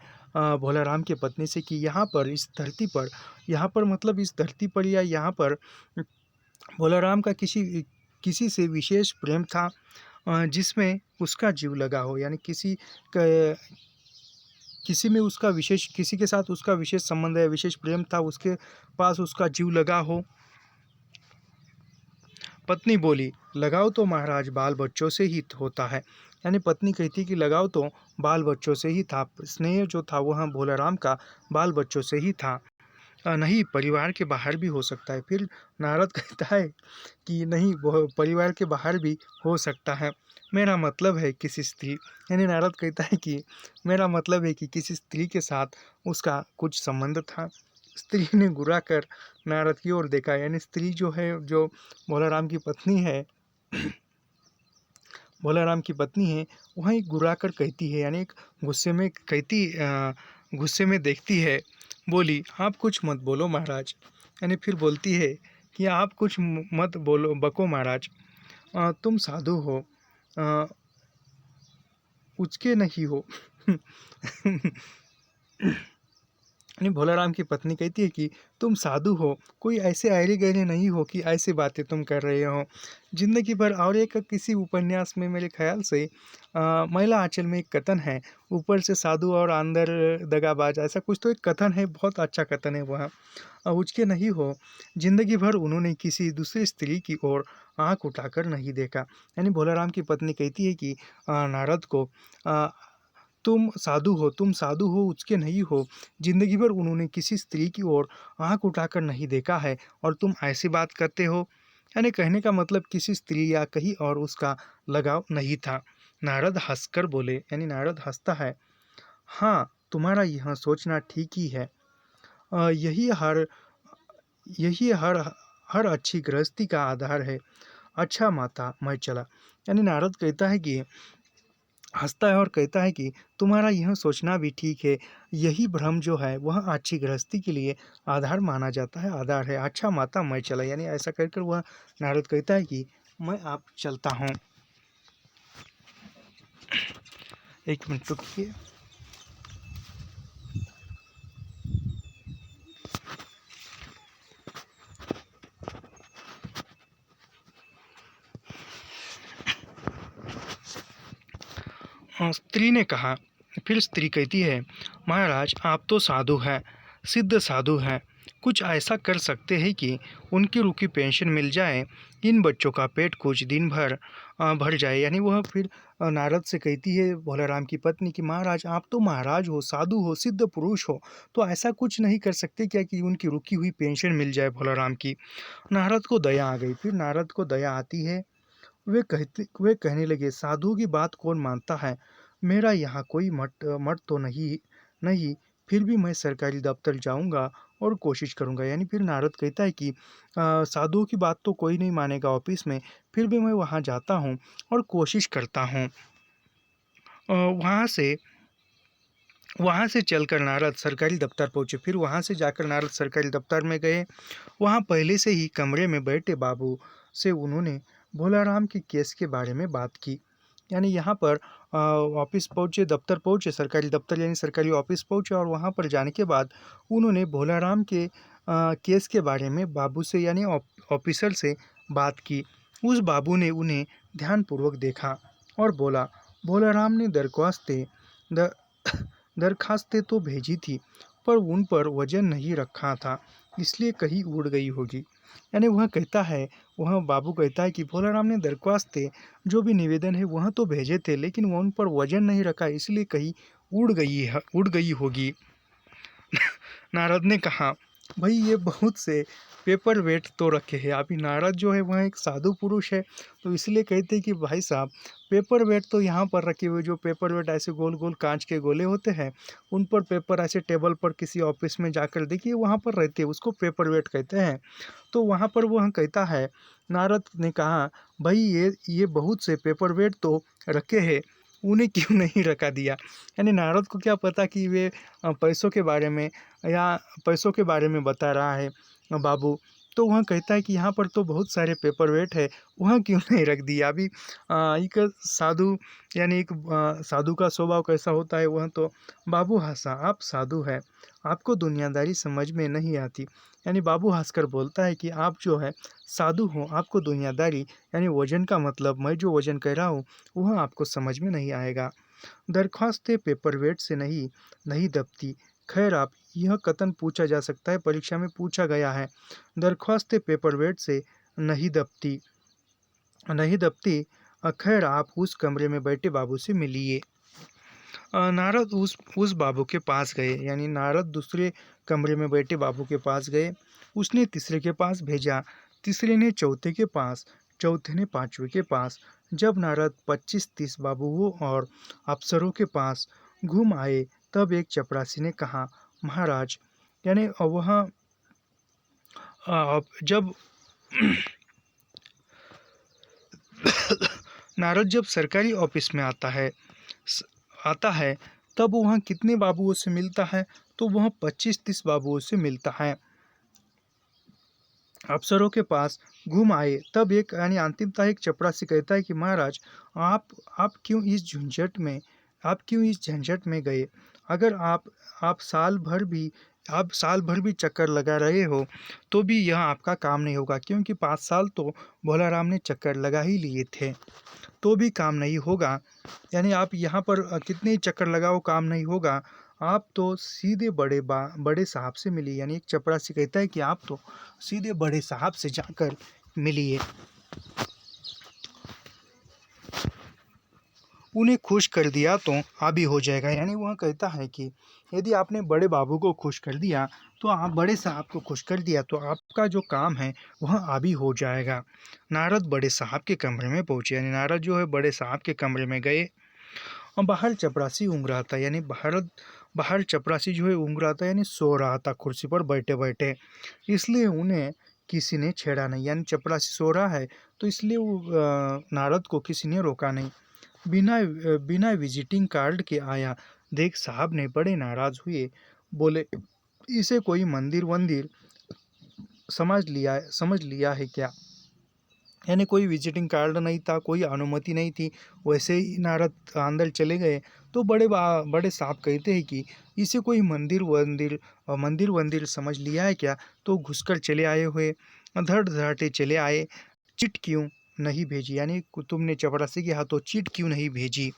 भोलाराम की पत्नी से कि यहाँ पर मतलब इस धरती पर या यहाँ पर भोलाराम का किसी से विशेष प्रेम था जिसमें उसका जीव लगा हो। यानी किसी के साथ उसका विशेष संबंध है, विशेष प्रेम था, उसके पास उसका जीव लगा हो। पत्नी बोली, लगाव तो महाराज बाल बच्चों से ही होता है। यानी पत्नी कहती कि लगाव तो बाल बच्चों से ही था, स्नेह जो था वह भोलाराम का बाल बच्चों से ही था, नहीं परिवार के बाहर भी हो सकता है। फिर नारद कहता है कि नहीं, वो परिवार के बाहर भी हो सकता है। मेरा मतलब है किसी स्त्री, यानी नारद कहता है कि मेरा मतलब है कि किसी स्त्री के साथ उसका कुछ संबंध था। स्त्री ने गुर्रा कर नारद की ओर देखा। यानी स्त्री जो है, जो भोलाराम की पत्नी है भोलाराम की पत्नी है, वहीं गुर्रा कर कहती है, यानी एक गुस्से में देखती है। बोली, आप कुछ मत बोलो महाराज। यानी फिर बोलती है कि आप कुछ मत बोलो बको महाराज, तुम साधु हो, उचके नहीं हो। यानी भोलाराम की पत्नी कहती है कि तुम साधु हो, कोई ऐसे आयरे गहरे नहीं हो कि ऐसी बातें तुम कर रहे हो जिंदगी भर। और एक किसी उपन्यास में मेरे ख्याल से महिला आंचल में एक कथन है, ऊपर से साधु और अंदर दगाबाज, ऐसा कुछ तो एक कथन है, बहुत अच्छा कथन है वह। उचके नहीं हो, जिंदगी भर उन्होंने किसी दूसरी स्त्री की ओर आंख उठाकर नहीं देखा। यानी भोलाराम की पत्नी कहती है कि नारद को, तुम साधु हो, उचके नहीं हो, जिंदगी भर उन्होंने किसी स्त्री की ओर आंख उठाकर नहीं देखा है और तुम ऐसी बात करते हो। यानी कहने का मतलब किसी स्त्री या कहीं और उसका लगाव नहीं था। नारद हंसकर बोले, यानी नारद हंसता है, हाँ तुम्हारा यह सोचना ठीक ही है। अ, यही हर यही हर हर अच्छी गृहस्थी का आधार है। अच्छा माता मैं चला। यानी नारद कहता है कि हंसता है और कहता है कि तुम्हारा यह सोचना भी ठीक है। यही भ्रम जो है वह अच्छी गृहस्थी के लिए आधार माना जाता है, आधार है। अच्छा माता मैं चला, यानी ऐसा कहकर वह नारद कहता है कि मैं आप चलता हूँ। एक मिनट रुकिए। स्त्री ने कहा, फिर स्त्री कहती है, महाराज आप तो साधु हैं, सिद्ध साधु हैं, कुछ ऐसा कर सकते हैं कि उनकी रुकी पेंशन मिल जाए, इन बच्चों का पेट कुछ दिन भर भर जाए। यानी वह फिर नारद से कहती है भोलाराम की पत्नी कि महाराज आप तो महाराज हो, साधु हो, सिद्ध पुरुष हो, तो ऐसा कुछ नहीं कर सकते क्या कि उनकी रुकी हुई पेंशन मिल जाए भोलाराम की। नारद को दया आ गई। फिर नारद को दया आती है। वे कहने लगे, साधु की बात कौन मानता है। मेरा यहाँ कोई मठ मठ तो नहीं नहीं, फिर भी मैं सरकारी दफ्तर जाऊँगा और कोशिश करूँगा। यानी फिर नारद कहता है कि साधुओं की बात तो कोई नहीं मानेगा ऑफिस में, फिर भी मैं वहाँ जाता हूँ और कोशिश करता हूँ। वहाँ से चलकर नारद सरकारी दफ्तर पहुँचे। फिर वहाँ से जाकर नारद सरकारी दफ्तर में गए। वहाँ पहले से ही कमरे में बैठे बाबू से उन्होंने भोलाराम के केस के बारे में बात की। यानी यहाँ पर ऑफिस पहुँचे, दफ्तर पहुँचे, सरकारी दफ्तर यानी सरकारी ऑफिस पहुँचे और वहाँ पर जाने के बाद उन्होंने भोलाराम के केस के बारे में बाबू से यानी ऑफिसर से बात की। उस बाबू ने उन्हें ध्यानपूर्वक देखा और बोला, भोलाराम ने दरखास्तें तो भेजी थी, पर उन पर वजन नहीं रखा था, इसलिए कहीं उड़ गई होगी। यानी वह बाबू कहता है कि भोलाराम ने दरख्वास्तें जो भी निवेदन है वह तो भेजे थे, लेकिन वह उन पर वजन नहीं रखा, इसलिए कहीं उड़ गई होगी। नारद ने कहा, भाई ये बहुत से पेपर वेट तो रखे हैं। अभी नारद जो है वह एक साधु पुरुष है, तो इसलिए कहते हैं कि भाई साहब पेपर वेट तो यहाँ पर रखे हुए, जो पेपर वेट ऐसे गोल गोल कांच के गोले होते हैं, उन पर पेपर ऐसे टेबल पर किसी ऑफिस में जाकर देखिए वहाँ पर रहते हैं, उसको पेपर वेट कहते हैं। तो वहाँ पर वह कहता है, नारद ने कहा, भाई ये बहुत से पेपर वेट तो रखे हैं, उन्हें क्यों नहीं रखा दिया। यानी नारद को क्या पता कि वे पैसों के बारे में या पैसों के बारे में बता रहा है बाबू। तो वह कहता है कि यहाँ पर तो बहुत सारे पेपर वेट है, वह क्यों नहीं रख दिया। अभी एक साधु यानी एक साधु का स्वभाव कैसा होता है, वह तो बाबू हंसा, आप साधु है, आपको दुनियादारी समझ में नहीं आती। यानी बाबू हंसकर बोलता है कि आप जो है साधु हो, आपको दुनियादारी यानी वजन का मतलब मैं जो वजन कह रहा हूँ वह आपको समझ में नहीं आएगा। दरख्वास्तें पेपर वेट से नहीं दबती। खैर आप यह कथन पूछा जा सकता है, परीक्षा में पूछा गया है। दरख्वास्तें पेपर वेट से नहीं दबती नहीं दबती। खैर आप उस कमरे में बैठे बाबू से मिलिए। नारद उस बाबू के पास गए। यानी नारद दूसरे कमरे में बैठे बाबू के पास गए। उसने तीसरे के पास भेजा, तीसरे ने चौथे के पास, चौथे ने पांचवे के पास। जब नारद 25-30 बाबुओं और अफसरों के पास घूम आए, तब एक चपरासी ने कहा, महाराज, यानी जब नारद जब सरकारी ऑफिस में आता है तब वहाँ कितने बाबुओं से मिलता है, तो वह 25-30 बाबुओं से मिलता है। अफसरों के पास घूम आए, तब एक यानी अंतिमतः एक चपरासी कहता है कि महाराज आप आप क्यों इस झंझट में आप क्यों इस झंझट में गए। अगर आप साल भर भी चक्कर लगा रहे हो तो भी यह आपका काम नहीं होगा, क्योंकि 5 साल तो भोलाराम ने चक्कर लगा ही लिए थे, तो भी काम नहीं होगा। यानी आप यहाँ पर कितने ही चक्कर लगाओ काम नहीं होगा। आप तो सीधे बड़े साहब से मिलिए। यानी एक चपरासी कहता है कि आप तो सीधे बड़े साहब से जाकर मिलिए। उन्हें खुश कर दिया तो आबी हो जाएगा। यानी वह कहता है कि यदि आपने बड़े बाबू को खुश कर दिया, तो आप बड़े साहब को खुश कर दिया, तो आपका जो काम है वह आबी हो जाएगा। नारद बड़े साहब के कमरे में पहुंचे, यानी नारद जो है बड़े साहब के कमरे में गए और बाहर चपरासी ऊँघ रहा था। यानी बाहर चपरासी जो है ऊँघ रहा था, यानी सो रहा था कुर्सी पर बैठे बैठे, इसलिए उन्हें किसी ने छेड़ा नहीं। यानी चपरासी सो रहा है तो इसलिए नारद को किसी ने रोका नहीं। बिना विजिटिंग कार्ड के आया। देख साहब ने बड़े नाराज हुए, बोले इसे कोई मंदिर वंदिर समझ लिया है क्या। यानी कोई विजिटिंग कार्ड नहीं था, कोई अनुमति नहीं थी, वैसे ही नारद अंदर चले गए। तो बड़े साहब कहते हैं कि इसे कोई मंदिर वंदिर समझ लिया है क्या, तो घुसकर चले आए हुए, धड़ धड़ाटे चले आए। चिट क्यों नहीं भेजी, यानी तुमने चपरासी के हाथों चिट क्यों नहीं भेजी।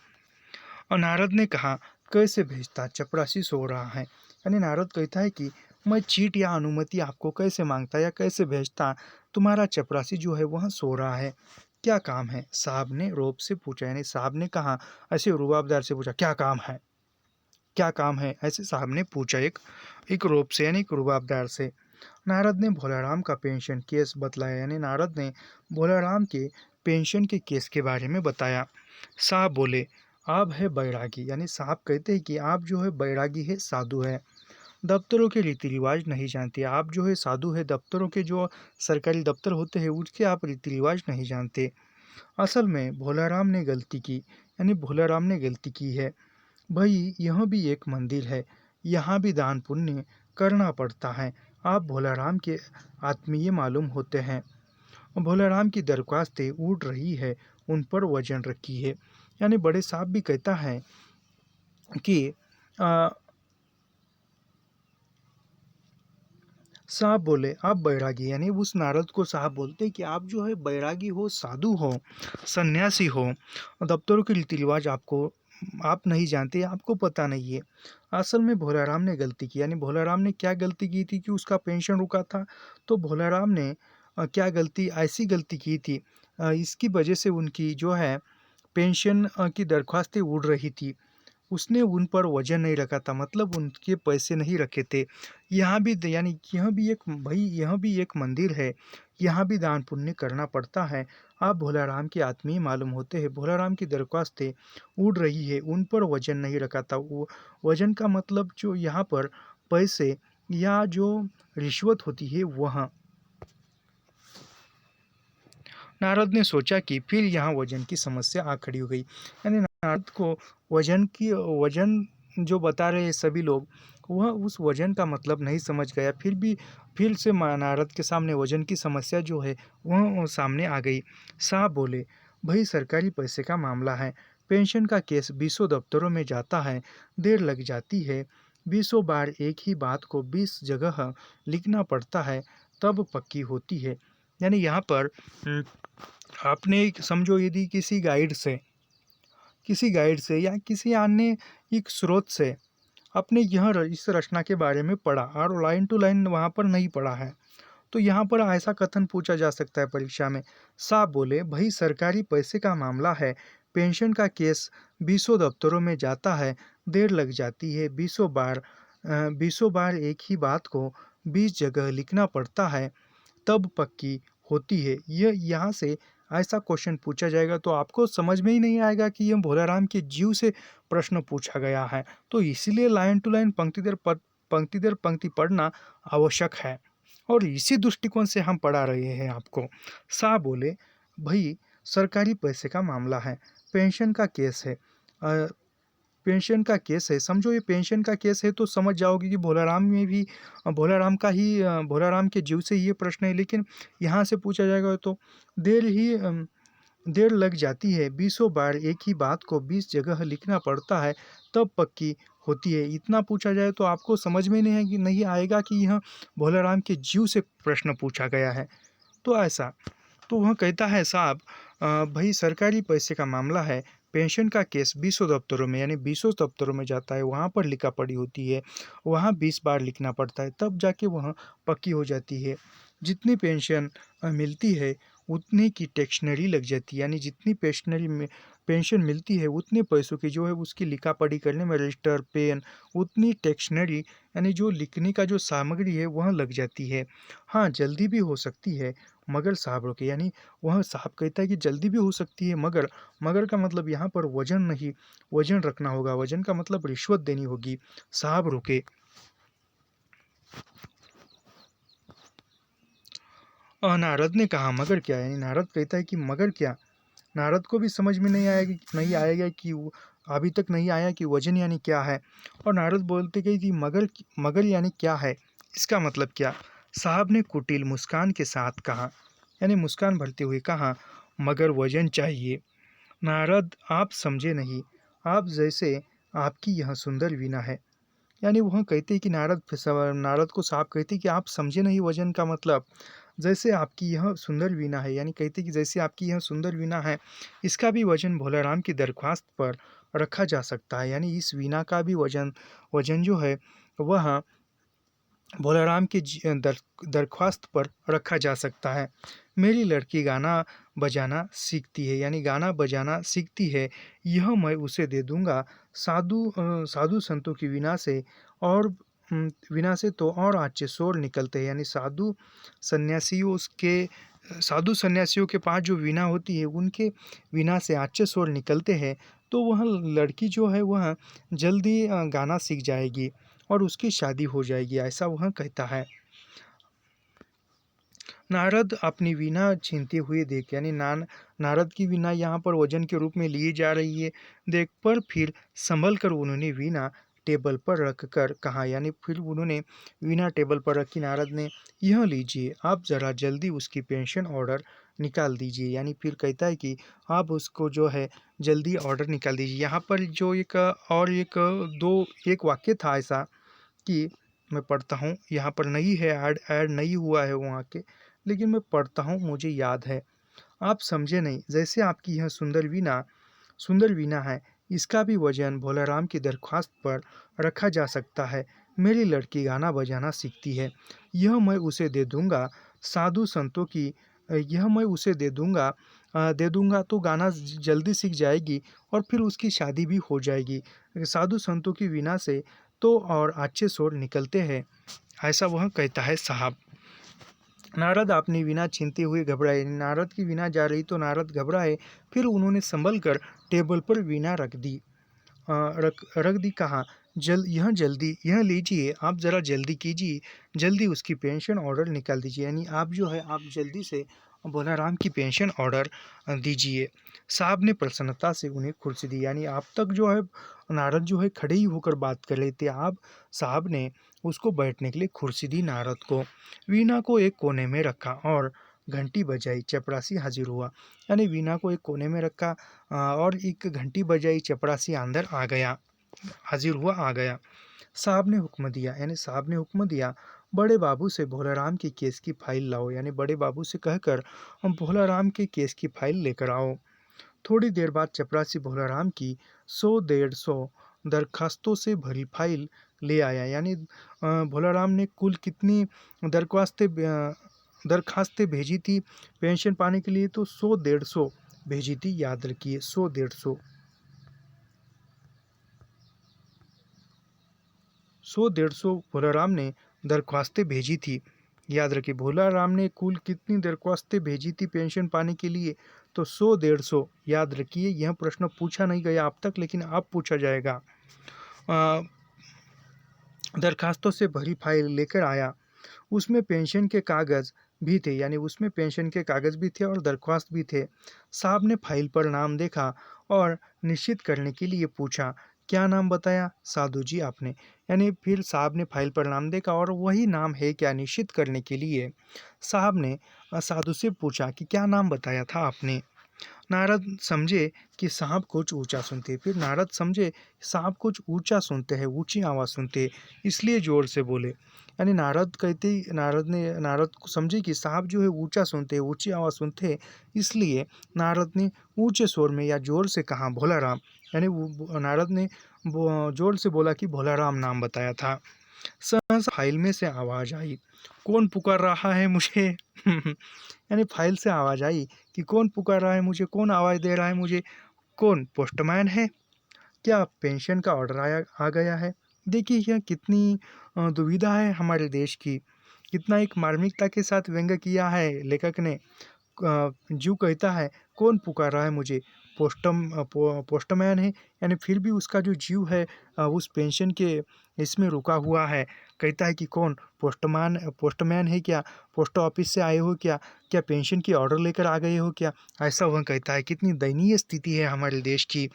और नारद ने कहा कैसे भेजता, चपरासी सो रहा है। यानी नारद कहता है कि मैं चीट या अनुमति आपको कैसे मांगता या कैसे भेजता, तुम्हारा चपरासी जो है वह सो रहा है। क्या काम है, साहब ने रौब से पूछा। यानी साहब ने कहा, ऐसे रुबाबदार से पूछा, क्या काम है, क्या काम है, ऐसे साहब ने पूछा एक रौब से, यानी एक रुबाबदार से। नारद ने भोलाराम का पेंशन केस बतलाया। यानी नारद ने भोलाराम के पेंशन के केस के बारे में बताया। साहब बोले आप है बैरागी, यानी साहब कहते हैं कि आप जो है बैरागी है, साधु है, दफ्तरों के रीति रिवाज नहीं जानते। आप जो है साधु है, दफ्तरों के जो सरकारी दफ्तर होते हैं उसके आप रीति रिवाज नहीं जानते। असल में भोलाराम ने गलती की, यानी भोलाराम ने गलती की है। भाई यह भी एक मंदिर है, यहाँ भी दान पुण्य करना पड़ता है। आप भोलाराम के आत्मीय मालूम होते हैं। भोलाराम की दरख्वास्तें उड़ रही है, उन पर वजन रखी है। यानी बड़े साहब भी कहता है कि साहब बोले आप बैरागी, यानी उस नारद को साहब बोलते कि आप जो है बैरागी हो, साधु हो, सन्यासी हो, दफ्तरों के रीति रिवाज आप नहीं जानते, आपको पता नहीं है। असल में भोलाराम ने गलती की। यानी भोलाराम ने क्या गलती की थी कि उसका पेंशन रुका था। तो भोलाराम ने क्या गलती, ऐसी गलती की थी, इसकी वजह से उनकी जो है पेंशन की दरख्वास्तें उड़ रही थी। उसने उन पर वजन नहीं रखा था, मतलब उनके पैसे नहीं रखे थे। यहाँ भी यानी यह भी एक मंदिर है, यहाँ भी दान पुण्य करना पड़ता है। आप भोलाराम के आत्मीय मालूम होते हैं। भोलाराम की दरख्वास्तें उड़ रही है, उन पर वजन नहीं रखा था। वो वजन का मतलब जो यहाँ पर पैसे या जो रिश्वत होती है वह। नारद ने सोचा कि फिर यहाँ वजन की समस्या आ खड़ी हो गई। यानी नारद को वजन जो बता रहे हैं सभी लोग, वह उस वजन का मतलब नहीं समझ गया। फिर से नारद के सामने वजन की समस्या जो है वह सामने आ गई। साहब बोले भाई सरकारी पैसे का मामला है, पेंशन का केस 20 दफ्तरों में जाता है, देर लग जाती है, 20 बार एक ही बात को 20 जगह लिखना पड़ता है, तब पक्की होती है। यानी यहाँ पर आपने समझो यदि किसी गाइड से या किसी अन्य एक स्रोत से आपने इस रचना के बारे में पढ़ा और लाइन टू लाइन वहाँ पर नहीं पढ़ा है, तो यहाँ पर ऐसा कथन पूछा जा सकता है परीक्षा में। साहब बोले भाई सरकारी पैसे का मामला है, पेंशन का केस 20 दफ्तरों में जाता है, देर लग जाती है, 20 बार एक ही बात को 20 जगह लिखना पड़ता है, तब पक्की होती है। यह यहाँ से ऐसा क्वेश्चन पूछा जाएगा तो आपको समझ में ही नहीं आएगा कि यह भोलाराम के जीव से प्रश्न पूछा गया है। तो इसीलिए लाइन टू लाइन पंक्ति दर पंक्ति पढ़ना आवश्यक है, और इसी दृष्टिकोण से हम पढ़ा रहे हैं आपको। साहब बोले भाई सरकारी पैसे का मामला है, पेंशन का केस है, पेंशन का केस है, समझो ये पेंशन का केस है तो समझ जाओगे कि भोलाराम के जीव से ही ये प्रश्न है। लेकिन यहाँ से पूछा जाएगा तो देर लग जाती है, 20 बार एक ही बात को 20 जगह लिखना पड़ता है, तब पक्की होती है। इतना पूछा जाए तो आपको समझ में नहीं आएगा कि यह भोलाराम के जीव से प्रश्न पूछा गया है। तो ऐसा तो वह कहता है साहब भाई सरकारी पैसे का मामला है, पेंशन का केस 20 दफ्तरों में, यानी 20 दफ्तरों में जाता है, वहाँ पर लिखा पड़ी होती है, वहाँ 20 बार लिखना पड़ता है, तब जाके वह पक्की हो जाती है। जितनी पेंशन मिलती है उतनी की टेक्शनरी लग जाती है, यानी जितनी पेंशन मिलती है उतने पैसों की जो है उसकी लिखा पढ़ी करने में रजिस्टर पेन उतनी टेक्शनरी यानी जो लिखने का जो सामग्री है वह लग जाती है। हाँ, जल्दी भी हो सकती है मगर साहब रुके, यानी वह साहब कहता है कि जल्दी भी हो सकती है मगर, मगर का मतलब यहाँ पर वजन नहीं, वजन रखना होगा, वजन का मतलब रिश्वत देनी होगी। साहब रुके। नारद ने कहा मगर क्या, यानी नारद कहता है कि मगर क्या। नारद को भी समझ में नहीं आएगा कि अभी तक नहीं आया कि वजन यानी क्या है। और नारद बोलते गए कि मगर, मगर यानी क्या है, इसका मतलब क्या। साहब ने कुटिल मुस्कान के साथ कहा, यानी मुस्कान भरते हुए कहा, मगर वजन चाहिए। नारद आप समझे नहीं, आप जैसे आपकी यह सुंदर वीणा है। यानी वह कहते हैं कि नारद को साहब कहते हैं कि आप समझे नहीं वजन का मतलब। जैसे आपकी यह सुंदर वीणा है, यानी कहते कि जैसे आपकी यह सुंदर वीणा है, इसका भी वजन भोलाराम की दरख्वास्त पर रखा जा सकता है। यानी इस वीणा का भी वजन वजन जो है वह भोलाराम की दरख्वास्त पर रखा जा सकता है। मेरी लड़की गाना बजाना सीखती है, यानी गाना बजाना सीखती है, यह मैं उसे दे दूंगा। साधु संतों की वीणा से और वीणा से तो और अच्छे स्वर निकलते हैं। यानी साधु सन्यासियों के पास जो वीणा होती है उनके वीणा से अच्छे स्वर निकलते हैं। तो वह लड़की जो है वह जल्दी गाना सीख जाएगी और उसकी शादी हो जाएगी, ऐसा वह कहता है। नारद अपनी वीणा छीनते हुए देख, यानी नारद की वीणा यहाँ पर वजन के रूप में ली जा रही है, देख पर फिर संभल कर उन्होंने वीणा टेबल पर रख कर कहा, यानी फिर उन्होंने वीणा टेबल पर रखी। नारद ने, यह लीजिए, आप ज़रा जल्दी उसकी पेंशन ऑर्डर निकाल दीजिए। यानी फिर कहता है कि आप उसको जो है जल्दी ऑर्डर निकाल दीजिए। यहाँ पर जो एक वाक्य था ऐसा कि मैं पढ़ता हूँ, यहाँ पर नहीं है, ऐड नहीं हुआ है वहाँ के, लेकिन मैं पढ़ता हूँ, मुझे याद है। आप समझे नहीं, जैसे आपकी यह सुंदर वीणा है, इसका भी वजन भोलाराम की दरख्वास्त पर रखा जा सकता है। मेरी लड़की गाना बजाना सीखती है, यह मैं उसे दे दूंगा। साधु संतों की यह मैं उसे दे दूंगा तो गाना जल्दी सीख जाएगी और फिर उसकी शादी भी हो जाएगी। साधु संतों की वीणा से तो और अच्छे स्वर निकलते हैं, ऐसा वह कहता है साहब। नारद अपनी वीणा छीनते हुए घबराए, नारद की वीणा जा रही तो नारद घबराए, फिर उन्होंने संभल कर टेबल पर वीणा रख दी, कहा, यह लीजिए, आप ज़रा जल्दी कीजिए, जल्दी उसकी पेंशन ऑर्डर निकाल दीजिए। यानी आप जो है आप जल्दी से भोलाराम की पेंशन ऑर्डर दीजिए। साहब ने प्रसन्नता से उन्हें कुर्सी दी, यानी आप तक जो है नारद जो है खड़े ही होकर बात कर रहे थे, आप साहब ने उसको बैठने के लिए कुर्सी दी नारद को। वीणा को एक कोने में रखा और घंटी बजाई, चपरासी हाजिर हुआ। यानी वीणा को एक कोने में रखा और एक घंटी बजाई, चपरासी अंदर आ गया, हाजिर हुआ, आ गया। साहब ने हुक्म दिया, यानी साहब ने हुक्म दिया, बड़े बाबू से भोलाराम की केस की फाइल लाओ। यानी बड़े बाबू से कहकर हम भोलाराम के केस की फाइल लेकर आओ। थोड़ी देर बाद चपरासी भोलाराम की 100-150 दरखास्तों से भरी फाइल ले आया। यानी भोलाराम ने कुल कितनी दरखास्तें भेजी थी पेंशन पाने के लिए, तो 100-150 भेजी थी, याद रखिए 100-150 100-150 भोलाराम ने दरख्वास्तें भेजी थी, याद रखिए। भोलाराम ने कुल कितनी दरख्वास्तें भेजी थी पेंशन पाने के लिए, तो 100-150, याद रखिए। यह प्रश्न पूछा नहीं गया अब तक, लेकिन अब पूछा जाएगा। दरखास्तों से भरी फाइल लेकर आया, उसमें पेंशन के कागज़ भी थे, यानी उसमें पेंशन के कागज़ भी थे और दरख्वास्त भी थे। साहब ने फाइल पर नाम देखा और निश्चित करने के लिए पूछा, क्या नाम बताया साधु जी आपने। यानी फिर साहब ने फाइल पर नाम देखा और वही नाम है क्या, निश्चित करने के लिए साहब ने साधु से पूछा कि क्या नाम बताया था आपने। नारद समझे कि साहब कुछ ऊंचा सुनते, फिर नारद समझे साहब कुछ ऊंचा सुनते हैं, ऊंची आवाज़ सुनते हैं, इसलिए जोर से बोले। यानी नारद को समझे कि साहब जो है ऊंचा सुनते हैं, ऊंची आवाज़ सुनते हैं, इसलिए नारद ने ऊंचे स्वर में या जोर से कहा, भोलाराम। यानी नारद ने जोर से बोला कि भोलाराम नाम बताया था। सहसा फाइल में से आवाज़ आई, कौन पुकार रहा है मुझे। यानी फाइल से आवाज़ आई कि कौन पुकार रहा है मुझे, कौन आवाज़ दे रहा है मुझे। कौन पोस्टमैन है? क्या पेंशन का ऑर्डर आ गया है? देखिए यह कितनी दुविधा है हमारे देश की। कितना एक मार्मिकता के साथ व्यंग्य किया है लेखक ने। जीव कहता है कौन पुकार रहा है मुझे? पोस्टमैन है, यानी फिर भी उसका जो जीव है उस पेंशन के इसमें रुका हुआ है। कहता है कि कौन? पोस्टमैन है क्या? पोस्ट ऑफिस से आए हो क्या? क्या पेंशन की ऑर्डर लेकर आ गए हो क्या? ऐसा वह कहता है। कितनी दयनीय स्थिति है हमारे देश की।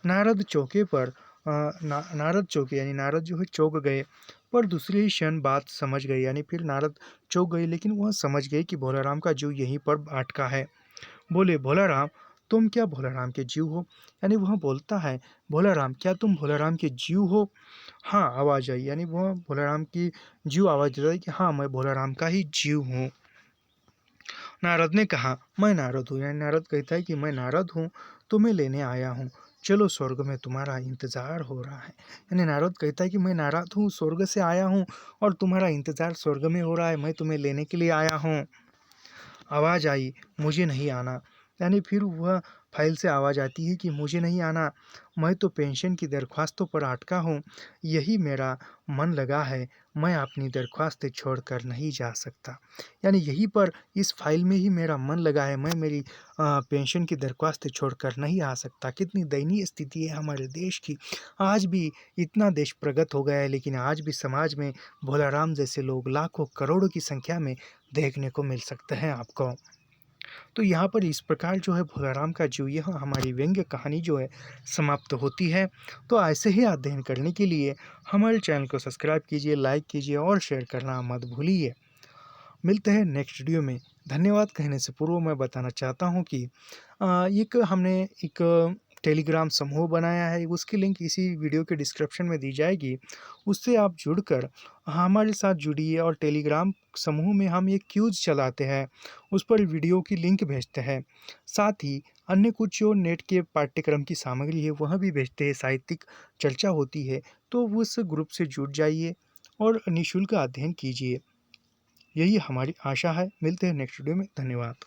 नारद चौके पर नारद चौके यानी नारद जो है चौंक गए, पर दूसरे ही क्षण बात समझ गए। यानी फिर नारद चौंक गए, लेकिन वह समझ गए कि भोलाराम का जीव यहीं पर अटका है। बोले, भोलाराम तुम क्या भोलाराम के जीव हो? यानी वह बोलता है, भोलाराम क्या तुम भोलाराम के जीव हो? हाँ, आवाज़ आई। यानी वह भोलाराम की जीव आवाज़ देता है कि हाँ, मैं भोलाराम का ही जीव हूँ। नारद ने कहा, मैं नारद हूँ। यानी नारद कहता है कि मैं नारद हूँ, तुम्हें लेने आया हूँ। चलो, स्वर्ग में तुम्हारा इंतजार हो रहा है। यानी नारद कहता है कि मैं नारद हूँ, स्वर्ग से आया हूँ और तुम्हारा इंतजार स्वर्ग में हो रहा है, मैं तुम्हें लेने के लिए आया हूँ। आवाज़ आई, मुझे नहीं आना। यानी फिर वह फाइल से आवाज़ आती है कि मुझे नहीं आना, मैं तो पेंशन की दरख्वास्तों पर अटका हूँ, यही मेरा मन लगा है, मैं अपनी दरख्वास्त छोड़कर नहीं जा सकता। यानी यहीं पर इस फाइल में ही मेरा मन लगा है, मैं मेरी पेंशन की दरख्वास्त छोड़कर नहीं आ सकता। कितनी दयनीय स्थिति है हमारे देश की। आज भी इतना देश प्रगत हो गया है, लेकिन आज भी समाज में भोलाराम जैसे लोग लाखों करोड़ों की संख्या में देखने को मिल सकते हैं आपको। तो यहाँ पर इस प्रकार जो है भोलाराम का जीव, यह हमारी व्यंग्य कहानी जो है समाप्त होती है। तो ऐसे ही अध्ययन करने के लिए हमारे चैनल को सब्सक्राइब कीजिए, लाइक कीजिए और शेयर करना मत भूलिए। मिलते हैं नेक्स्ट वीडियो में। धन्यवाद कहने से पूर्व मैं बताना चाहता हूँ कि हमने एक टेलीग्राम समूह बनाया है, उसकी लिंक इसी वीडियो के डिस्क्रिप्शन में दी जाएगी। उससे आप जुड़कर हमारे साथ जुड़िए और टेलीग्राम समूह में हम एक क्यूज चलाते हैं, उस पर वीडियो की लिंक भेजते हैं। साथ ही अन्य कुछ जो नेट के पाठ्यक्रम की सामग्री है वह भी भेजते हैं, साहित्यिक चर्चा होती है। तो उस ग्रुप से जुड़ जाइए और निःशुल्क अध्ययन कीजिए। यही हमारी आशा है। मिलते हैं नेक्स्ट वीडियो में। धन्यवाद।